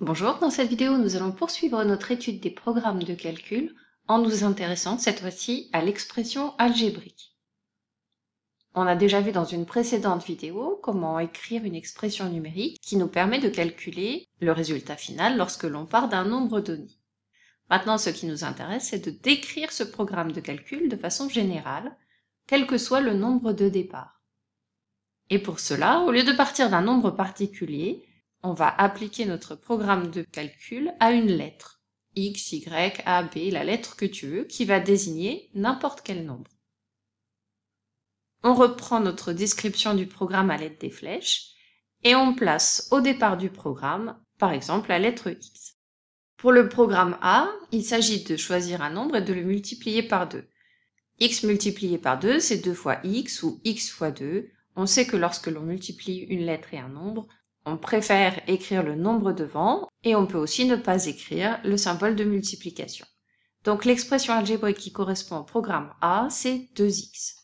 Bonjour, dans cette vidéo, nous allons poursuivre notre étude des programmes de calcul en nous intéressant cette fois-ci à l'expression algébrique. On a déjà vu dans une précédente vidéo comment écrire une expression numérique qui nous permet de calculer le résultat final lorsque l'on part d'un nombre donné. Maintenant, ce qui nous intéresse, c'est de décrire ce programme de calcul de façon générale, quel que soit le nombre de départ. Et pour cela, au lieu de partir d'un nombre particulier, on va appliquer notre programme de calcul à une lettre, X, Y, A, B, la lettre que tu veux, qui va désigner n'importe quel nombre. On reprend notre description du programme à l'aide des flèches, et on place au départ du programme, par exemple, la lettre X. Pour le programme A, il s'agit de choisir un nombre et de le multiplier par 2. X multiplié par 2, c'est 2 fois X ou X fois 2. On sait que lorsque l'on multiplie une lettre et un nombre, on préfère écrire le nombre devant et on peut aussi ne pas écrire le symbole de multiplication. Donc l'expression algébrique qui correspond au programme A, c'est 2x.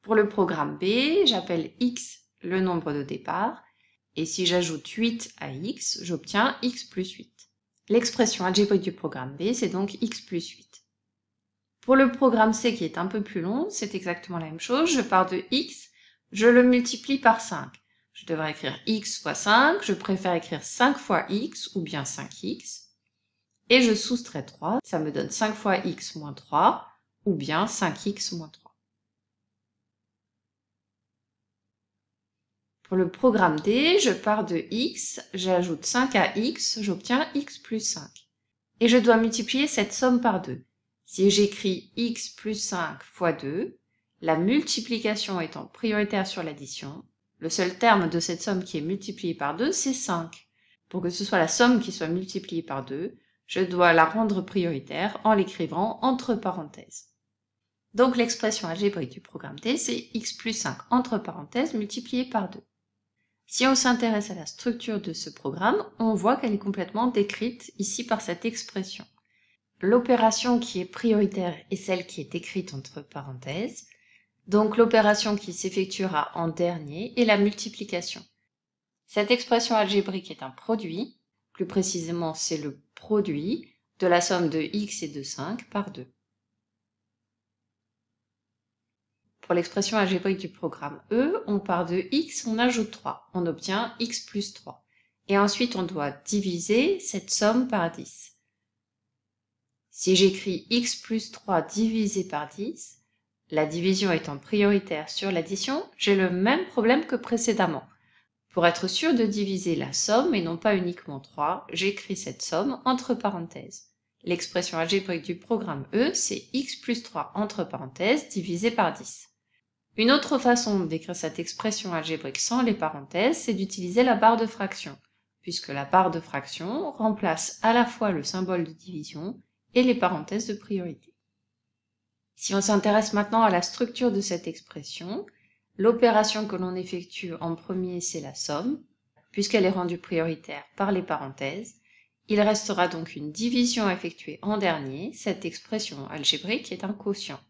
Pour le programme B, j'appelle x le nombre de départ et si j'ajoute 8 à x, j'obtiens x plus 8. L'expression algébrique du programme B, c'est donc x plus 8. Pour le programme C qui est un peu plus long, c'est exactement la même chose. Je pars de x, je le multiplie par 5. Je devrais écrire x fois 5, je préfère écrire 5 fois x ou bien 5x. Et je soustrais 3, ça me donne 5 fois x moins 3 ou bien 5x moins 3. Pour le programme D, je pars de x, j'ajoute 5 à x, j'obtiens x plus 5. Et je dois multiplier cette somme par 2. Si j'écris x plus 5 fois 2, la multiplication étant prioritaire sur l'addition, le seul terme de cette somme qui est multipliée par 2, c'est 5. Pour que ce soit la somme qui soit multipliée par 2, je dois la rendre prioritaire en l'écrivant entre parenthèses. Donc l'expression algébrique du programme D, c'est x plus 5 entre parenthèses multiplié par 2. Si on s'intéresse à la structure de ce programme, on voit qu'elle est complètement décrite ici par cette expression. L'opération qui est prioritaire est celle qui est écrite entre parenthèses. Donc l'opération qui s'effectuera en dernier est la multiplication. Cette expression algébrique est un produit, plus précisément c'est le produit de la somme de x et de 5 par 2. Pour l'expression algébrique du programme E, on part de x, on ajoute 3, on obtient x plus 3. Et ensuite on doit diviser cette somme par 10. Si j'écris x plus 3 divisé par 10, la division étant prioritaire sur l'addition, j'ai le même problème que précédemment. Pour être sûr de diviser la somme et non pas uniquement 3, j'écris cette somme entre parenthèses. L'expression algébrique du programme E, c'est x plus 3 entre parenthèses divisé par 10. Une autre façon d'écrire cette expression algébrique sans les parenthèses, c'est d'utiliser la barre de fraction, puisque la barre de fraction remplace à la fois le symbole de division et les parenthèses de priorité. Si on s'intéresse maintenant à la structure de cette expression, l'opération que l'on effectue en premier, c'est la somme. Puisqu'elle est rendue prioritaire par les parenthèses, il restera donc une division effectuée en dernier. Cette expression algébrique est un quotient.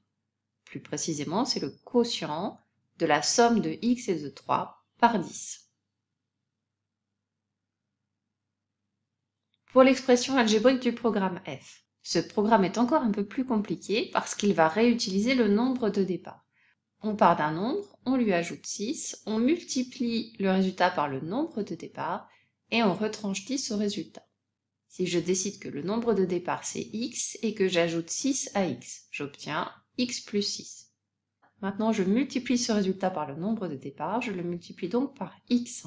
Plus précisément, c'est le quotient de la somme de x et de 3 par 10. Pour l'expression algébrique du programme F, ce programme est encore un peu plus compliqué parce qu'il va réutiliser le nombre de départ. On part d'un nombre, on lui ajoute 6, on multiplie le résultat par le nombre de départ et on retranche 10 au résultat. Si je décide que le nombre de départ c'est x et que j'ajoute 6 à x, j'obtiens x plus 6. Maintenant, je multiplie ce résultat par le nombre de départ, je le multiplie donc par x.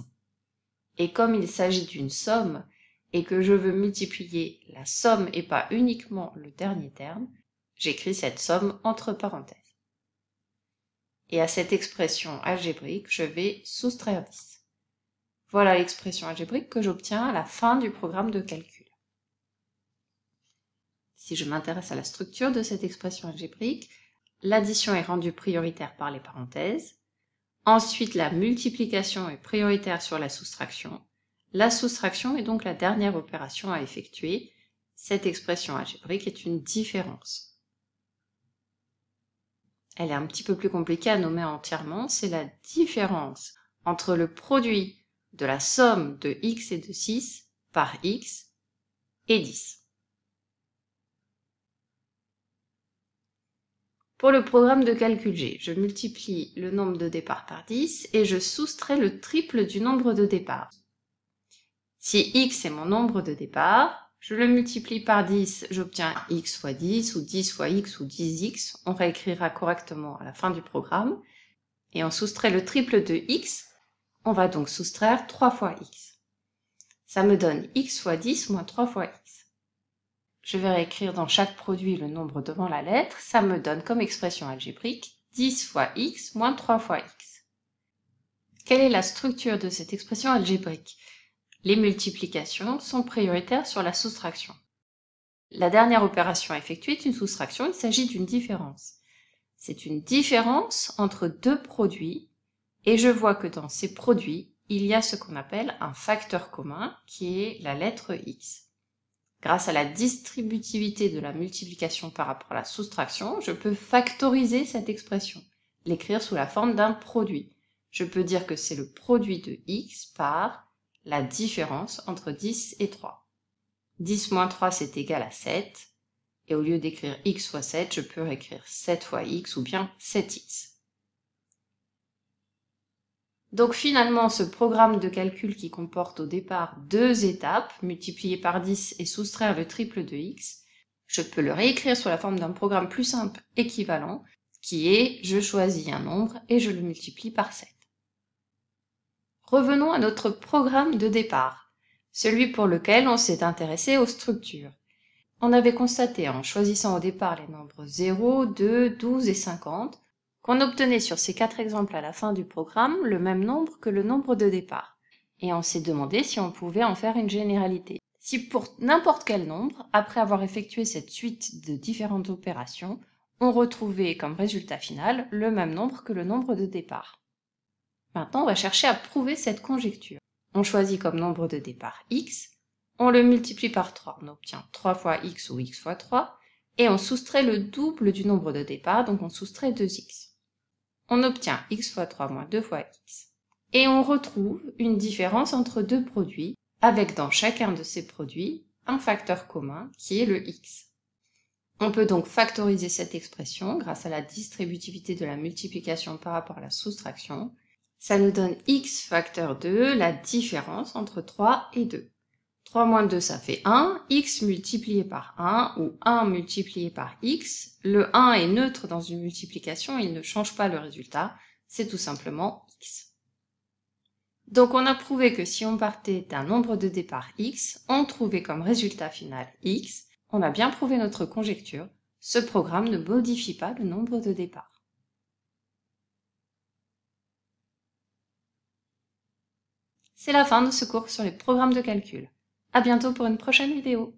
Et comme il s'agit d'une somme et que je veux multiplier la somme et pas uniquement le dernier terme, j'écris cette somme entre parenthèses. Et à cette expression algébrique, je vais soustraire 10. Voilà l'expression algébrique que j'obtiens à la fin du programme de calcul. Si je m'intéresse à la structure de cette expression algébrique, l'addition est rendue prioritaire par les parenthèses. Ensuite, la multiplication est prioritaire sur la soustraction. La soustraction est donc la dernière opération à effectuer. Cette expression algébrique est une différence. Elle est un petit peu plus compliquée à nommer entièrement. C'est la différence entre le produit de la somme de x et de 6 par x et 10. Pour le programme de calcul G, je multiplie le nombre de départs par 10 et je soustrais le triple du nombre de départs. Si x est mon nombre de départs, je le multiplie par 10, j'obtiens x fois 10 ou 10 fois x ou 10x. On réécrira correctement à la fin du programme. Et on soustrait le triple de x, on va donc soustraire 3 fois x. Ça me donne x fois 10 moins 3 fois x. Je vais réécrire dans chaque produit le nombre devant la lettre, ça me donne comme expression algébrique 10 fois x moins 3 fois x. Quelle est la structure de cette expression algébrique? Les multiplications sont prioritaires sur la soustraction. La dernière opération effectuée est une soustraction, il s'agit d'une différence. C'est une différence entre deux produits, et je vois que dans ces produits, il y a ce qu'on appelle un facteur commun, qui est la lettre x. Grâce à la distributivité de la multiplication par rapport à la soustraction, je peux factoriser cette expression, l'écrire sous la forme d'un produit. Je peux dire que c'est le produit de x par la différence entre 10 et 3. 10 moins 3, c'est égal à 7. Et au lieu d'écrire x fois 7, je peux réécrire 7 fois x ou bien 7x. Donc finalement, ce programme de calcul qui comporte au départ deux étapes, multiplier par 10 et soustraire le triple de x, je peux le réécrire sous la forme d'un programme plus simple équivalent, qui est je choisis un nombre et je le multiplie par 7. Revenons à notre programme de départ, celui pour lequel on s'est intéressé aux structures. On avait constaté en choisissant au départ les nombres 0, 2, 12 et 50, qu'on obtenait sur ces 4 exemples à la fin du programme le même nombre que le nombre de départ. Et on s'est demandé si on pouvait en faire une généralité. Si pour n'importe quel nombre, après avoir effectué cette suite de différentes opérations, on retrouvait comme résultat final le même nombre que le nombre de départ. Maintenant, on va chercher à prouver cette conjecture. On choisit comme nombre de départ x, on le multiplie par 3, on obtient 3 fois x ou x fois 3, et on soustrait le double du nombre de départ, donc on soustrait 2x. On obtient x fois 3 moins 2 fois x. Et on retrouve une différence entre deux produits, avec dans chacun de ces produits un facteur commun qui est le x. On peut donc factoriser cette expression grâce à la distributivité de la multiplication par rapport à la soustraction. Ça nous donne x facteur 2, la différence entre 3 et 2. 3 moins 2, ça fait 1, x multiplié par 1, ou 1 multiplié par x. Le 1 est neutre dans une multiplication, il ne change pas le résultat, c'est tout simplement x. Donc on a prouvé que si on partait d'un nombre de départ x, on trouvait comme résultat final x. On a bien prouvé notre conjecture, ce programme ne modifie pas le nombre de départ. C'est la fin de ce cours sur les programmes de calcul. À bientôt pour une prochaine vidéo.